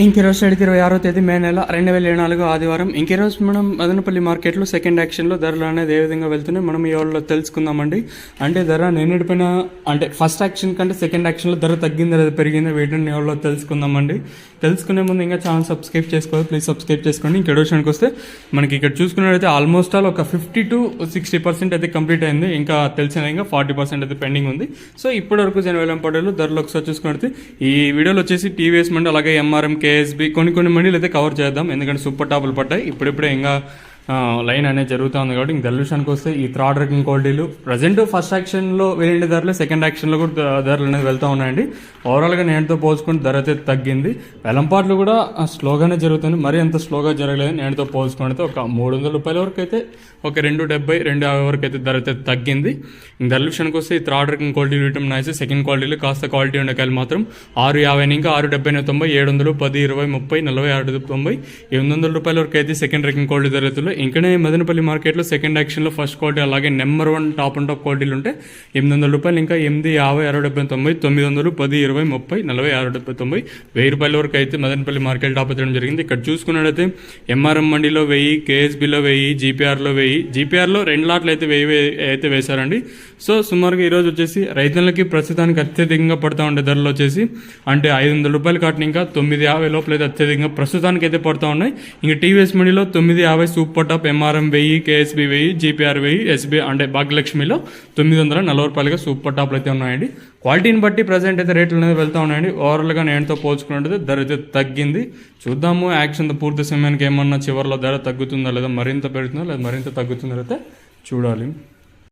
ఇంకీరోజు 26వ తేదీ మే నెల 2024 ఆదివారం. ఇంకీరోజు మనం మదనపల్లి మార్కెట్లో సెకండ్ యాక్షన్లో ధరలు అనేది ఏ విధంగా వెళ్తున్నాయి మనం ఈ వాళ్ళలో తెలుసుకుందామండి. అంటే ధర నిన్నటిపైన అంటే ఫస్ట్ యాక్షన్ కంటే సెకండ్ యాక్షన్లో ధర తగ్గింది లేదా పెరిగిందో వీటిని వాళ్ళలో తెలుసుకుందామండి. తెలుసుకునే ముందు ఇంకా ఛానల్ సబ్స్క్రైబ్ చేసుకోవాలి, ప్లీజ్ సబ్స్క్రైబ్ చేసుకోండి. ఇంక విషయానికి వస్తే మనకి ఇక్కడ చూసుకున్నట్లయితే ఆల్మోస్ట్ ఆల్ ఒక 50 to 60% అయితే కంప్లీట్ అయింది. ఇంకా తెలిసిన ఇంకా 40% అయితే పెండింగ్ ఉంది. సో ఇప్పటి వరకు జనవేలం పడేలు ధరలు ఒకసారి చూసుకున్నట్లయితే ఈ వీడియోలో వచ్చేసి టీవీఎస్ మండి అలాగే ఎంఆర్ఎం కేఎస్బి కొన్ని మండీలు అయితే కవర్ చేద్దాం, ఎందుకంటే సూపర్ టాపులు పడ్డాయి. ఇప్పుడిప్పుడే ఇంకా లైన్ అనేది జరుగుతూ ఉంది కాబట్టి ఇంక విషయానికి వస్తే ఈ థర్డ్ ర్యాంకింగ్ క్వాలిటీలు ప్రజెంట్ ఫస్ట్ యాక్షన్లో వెళ్ళిన ధరలు సెకండ్ యాక్షన్లో కూడా ధరలు అనేది వెళ్తూ ఉన్నాయండి. ఓవరాల్గా నేనుతో పోల్చుకుంటే ధర అయితే తగ్గింది. వెలంపాట్లు కూడా స్లోగానే జరుగుతుంది, మరీ అంత స్లోగా జరగలేదు. నేనుతో పోల్చుకుంటే ఒక 300 రూపాయల వరకు అయితే ఒక 270, 250 వరకు అయితే ధర అయితే తగ్గింది. ఇంక ధరల విషయానికి వస్తే ఈ థర్డ్ ర్యాంకింగ్ క్వాలిటీ విటమిన్ అయితే సెకండ్ క్వాలిటీలు కాస్త క్వాలిటీ ఉండకాయలు మాత్రం 650 ఇంకా 670, 90, 700, 10, 20, 30, 40, 60, 90, 800 రూపాయల వరకు అయితే సెకండ్ ర్యాంకింగ్ క్వాలిటీ ధరలు. ఇంకనే మదనపల్లి మార్కెట్లో సెకండ్ యాక్షన్లో ఫస్ట్ క్వాలిటీ అలాగే నెంబర్ 1 టాప్ అండ్ టాప్ క్వాలిటీలు ఉంటే 800 రూపాయలు ఇంకా 8, 50, 60, 70, 90, 900, 10, 20, 30, 40, 60, 90, 1000 రూపాయల వరకు అయితే మదనపల్లి మార్కెట్ టాప్ చేయడం జరిగింది. ఇక్కడ చూసుకున్నట్లయితే ఎంఆర్ఎం మండీలో 1000, కేఎస్బిలో 1000, జీపీఆర్లో 1000, జీపీఆర్లో 2 లాట్లు అయితే 1000 అయితే వేశారండి. సో సుమారుగా ఈరోజు వచ్చేసి రైతులకి ప్రస్తుతానికి అత్యధికంగా పడుతూ ఉండే ధరలు వచ్చేసి అంటే 500 రూపాయలు కాటిన ఇంకా 950 లోపల అయితే అత్యధికంగా ప్రస్తుతానికి అయితే పడుతూ ఉన్నాయి. ఇంకా టీవీఎస్ మండీలో 950 super top, MRM 1000, KSB 1000, GPR 1000, SB అంటే భాగ్యలక్ష్మిలో 940 రూపాయలుగా సూపర్ టాప్లు అయితే ఉన్నాయండి. క్వాలిటీని బట్టి ప్రజెంట్ అయితే రేట్లు అనేది వెళ్తూ ఉన్నాయండి. ఓవరాల్గా నేనుతో పోల్చుకున్నట్టు ధర అయితే తగ్గింది. చూద్దాము యాక్షన్ పూర్తి సమయానికి ఏమన్నా చివరిలో ధర తగ్గుతుందా లేదా మరింత పెరుగుతుందా లేదా మరింత తగ్గుతుందా అయితే చూడాలి.